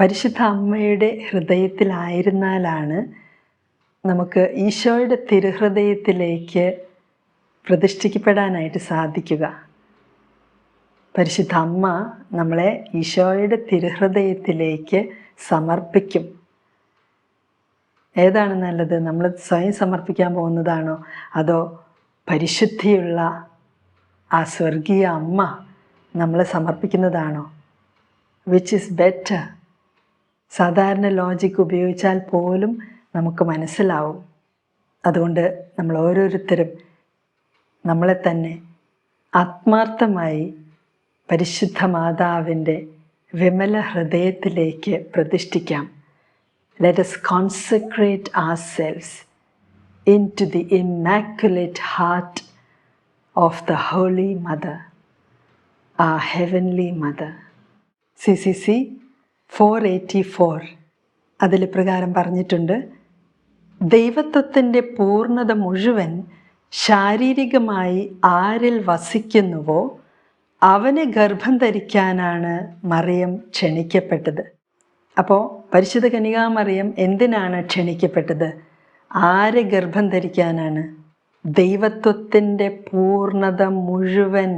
പരിശുദ്ധ അമ്മയുടെ ഹൃദയത്തിലായിരുന്നാലാണ് നമുക്ക് ഈശോയുടെ തിരുഹൃദയത്തിലേക്ക് പ്രതിഷ്ഠിക്കപ്പെടാനായിട്ട് സാധിക്കുക. പരിശുദ്ധ അമ്മ നമ്മളെ ഈശോയുടെ തിരുഹൃദയത്തിലേക്ക് സമർപ്പിക്കും. ഏതാണ് നല്ലത്? നമ്മൾ സ്വയം സമർപ്പിക്കാൻ പോകുന്നതാണോ, അതോ പരിശുദ്ധിയുള്ള ആ സ്വർഗീയ അമ്മ നമ്മളെ സമർപ്പിക്കുന്നതാണോ? Which is better? സാധാരണ ലോജിക്ക് ഉപയോഗിച്ചാൽ പോലും നമുക്ക് മനസ്സിലാവും. അതുകൊണ്ട് നമ്മൾ ഓരോരുത്തരും നമ്മളെ തന്നെ ആത്മാർത്ഥമായി പരിശുദ്ധ മാതാവിൻ്റെ വിമല ഹൃദയത്തിലേക്ക് പ്രതിഷ്ഠിക്കാം. Let us consecrate ourselves into the immaculate heart of the Holy Mother, our Heavenly Mother. CCC 484 അതിൽ പ്രകാരം പറഞ്ഞിട്ടുണ്ട്, ദൈവത്വത്തിൻ്റെ പൂർണ്ണത മുഴുവൻ ശാരീരികമായി ആരിൽ വസിക്കുന്നുവോ അവനെ ഗർഭം ധരിക്കാനാണ് മറിയം ക്ഷണിക്കപ്പെട്ടത്. അപ്പോൾ പരിശുദ്ധ കന്യകാമറിയം എന്തിനാണ് ക്ഷണിക്കപ്പെട്ടത്? ആരെ ഗർഭം ധരിക്കാനാണ്? ദൈവത്വത്തിൻ്റെ പൂർണ്ണത മുഴുവൻ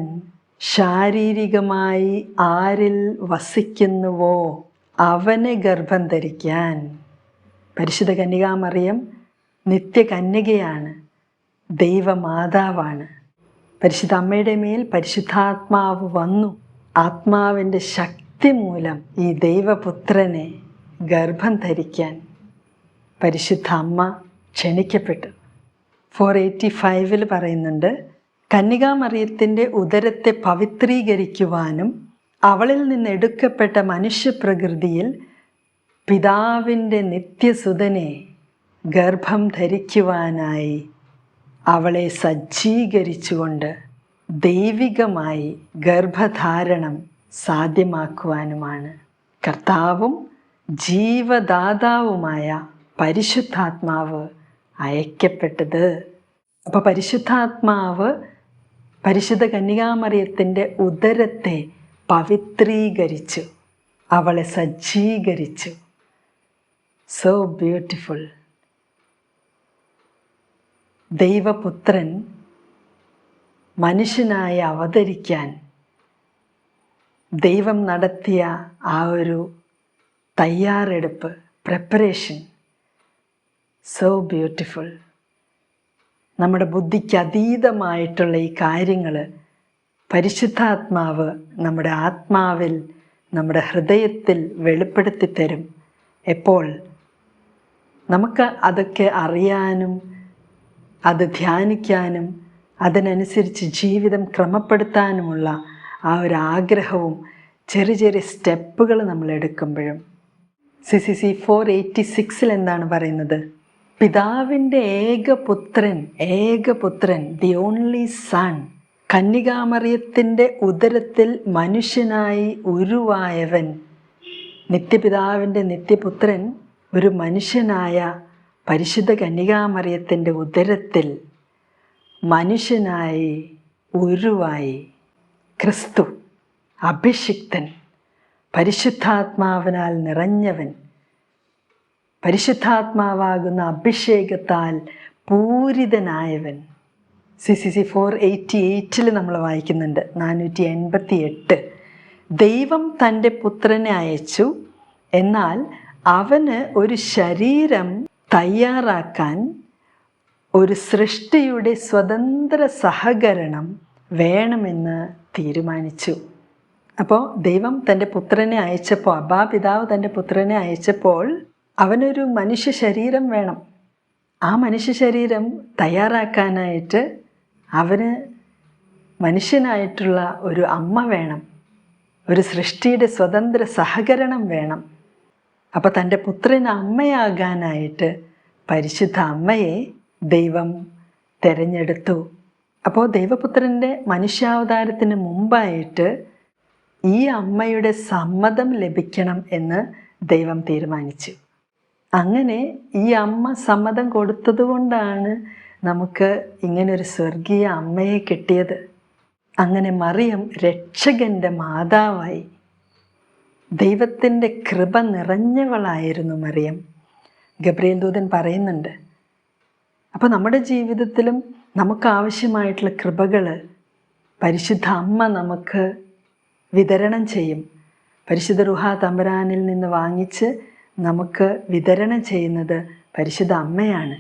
ശാരീരികമായി ആരിൽ വസിക്കുന്നുവോ അവനെ ഗർഭം ധരിക്കാൻ. പരിശുദ്ധ കന്യകാമറിയം നിത്യകന്യകയാണ്, ദൈവമാതാവാണ്. പരിശുദ്ധ അമ്മയുടെ മേൽ പരിശുദ്ധാത്മാവ് വന്നു. ആത്മാവിൻ്റെ ശക്തി മൂലം ഈ ദൈവപുത്രനെ ഗർഭം ധരിക്കാൻ പരിശുദ്ധ അമ്മ ക്ഷണിക്കപ്പെട്ടു. 485 പറയുന്നുണ്ട്, കന്യകാമറിയത്തിൻ്റെ ഉദരത്തെ പവിത്രീകരിക്കുവാനും അവളിൽ നിന്ന് എടുക്കപ്പെട്ട മനുഷ്യപ്രകൃതിയിൽ പിതാവിൻ്റെ നിത്യസുതനെ ഗർഭം ധരിക്കുവാനായി അവളെ സജ്ജീകരിച്ചുകൊണ്ട് ദൈവികമായി ഗർഭധാരണം സാധ്യമാക്കുവാനുമാണ് കർത്താവും ജീവദാതാവുമായ പരിശുദ്ധാത്മാവ് അയക്കപ്പെട്ടത്. അപ്പോൾ പരിശുദ്ധാത്മാവ് പരിശുദ്ധ കന്യകാമറിയത്തിൻ്റെ ഉദരത്തെ പവിത്രീകരിച്ചു, അവളെ സജ്ജീകരിച്ചു. So beautiful. ദൈവപുത്രൻ മനുഷ്യനായി അവതരിക്കാൻ ദൈവം നടത്തിയ ആ ഒരു തയ്യാറെടുപ്പ്, പ്രിപ്പറേഷൻ, സോ ബ്യൂട്ടിഫുൾ. നമ്മുടെ ബുദ്ധിക്ക് അതീതമായിട്ടുള്ള ഈ കാര്യങ്ങൾ പരിശുദ്ധാത്മാവ് നമ്മുടെ ആത്മാവിൽ, നമ്മുടെ ഹൃദയത്തിൽ വെളിപ്പെടുത്തി തരും. എപ്പോൾ നമുക്ക് അതൊക്കെ അറിയാനും അത് ധ്യാനിക്കാനും അതിനനുസരിച്ച് ജീവിതം ക്രമപ്പെടുത്താനുമുള്ള ആ ഒരു ആഗ്രഹവും ചെറിയ ചെറിയ സ്റ്റെപ്പുകൾ നമ്മൾ എടുക്കുമ്പോഴും. CCC 486 എന്താണ് പറയുന്നത്? പിതാവിൻ്റെ ഏകപുത്രൻ ദി ഓൺലി സൺ, കന്യകാമറിയത്തിൻ്റെ ഉദരത്തിൽ മനുഷ്യനായി ഉരുവായവൻ, നിത്യപിതാവിൻ്റെ നിത്യപുത്രൻ ഒരു മനുഷ്യനായ പരിശുദ്ധ കന്യകാമറിയത്തിൻ്റെ ഉദരത്തിൽ മനുഷ്യനായി ഉരുവായി. ക്രിസ്തു അഭിഷിക്തൻ, പരിശുദ്ധാത്മാവിനാൽ നിറഞ്ഞവൻ, പരിശുദ്ധാത്മാവാകുന്ന അഭിഷേകത്താൽ പൂരിതനായവൻ. CCC 488 നമ്മൾ വായിക്കുന്നുണ്ട്, 488, ദൈവം തൻ്റെ പുത്രനെ അയച്ചു, എന്നാൽ അവന് ഒരു ശരീരം തയ്യാറാക്കാൻ ഒരു സൃഷ്ടിയുടെ സ്വതന്ത്ര സഹകരണം വേണമെന്ന് തീരുമാനിച്ചു. അപ്പോൾ ദൈവം തൻ്റെ പുത്രനെ അയച്ചപ്പോൾ, പിതാവ് തൻ്റെ പുത്രനെ അയച്ചപ്പോൾ അവനൊരു മനുഷ്യ ശരീരം വേണം. ആ മനുഷ്യ ശരീരം തയ്യാറാക്കാനായിട്ട് അവന് മനുഷ്യനായിട്ടുള്ള ഒരു അമ്മ വേണം, ഒരു സൃഷ്ടിയുടെ സ്വതന്ത്ര സഹകരണം വേണം. അപ്പോൾ തൻ്റെ പുത്രന് അമ്മയാകാനായിട്ട് പരിശുദ്ധ അമ്മയെ ദൈവം തിരഞ്ഞെടുത്തു. അപ്പോൾ ദൈവപുത്രൻ്റെ മനുഷ്യാവതാരത്തിന് മുമ്പായിട്ട് ഈ അമ്മയുടെ സമ്മതം ലഭിക്കണം എന്ന് ദൈവം തീരുമാനിച്ചു. അങ്ങനെ ഈ അമ്മ സമ്മതം കൊടുത്തതുകൊണ്ടാണ് നമുക്ക് ഇങ്ങനൊരു സ്വർഗീയ അമ്മയെ കിട്ടിയത്. അങ്ങനെ മറിയം രക്ഷകൻ്റെ മാതാവായി. ദൈവത്തിൻ്റെ കൃപ നിറഞ്ഞവളായിരുന്നു മറിയം. ഗബ്രിയേൽ ദൂതൻ പറയുന്നുണ്ട്. അപ്പോൾ നമ്മുടെ ജീവിതത്തിലും നമുക്ക് ആവശ്യമായിട്ടുള്ള കൃപകൾ പരിശുദ്ധ അമ്മ നമുക്ക് വിതരണം ചെയ്യും. പരിശുദ്ധ റുഹാ തമ്പുരാനിൽ നിന്ന് വാങ്ങിച്ച് നമുക്ക് വിതരണം ചെയ്യുന്നത് പരിശുദ്ധ അമ്മയാണ്.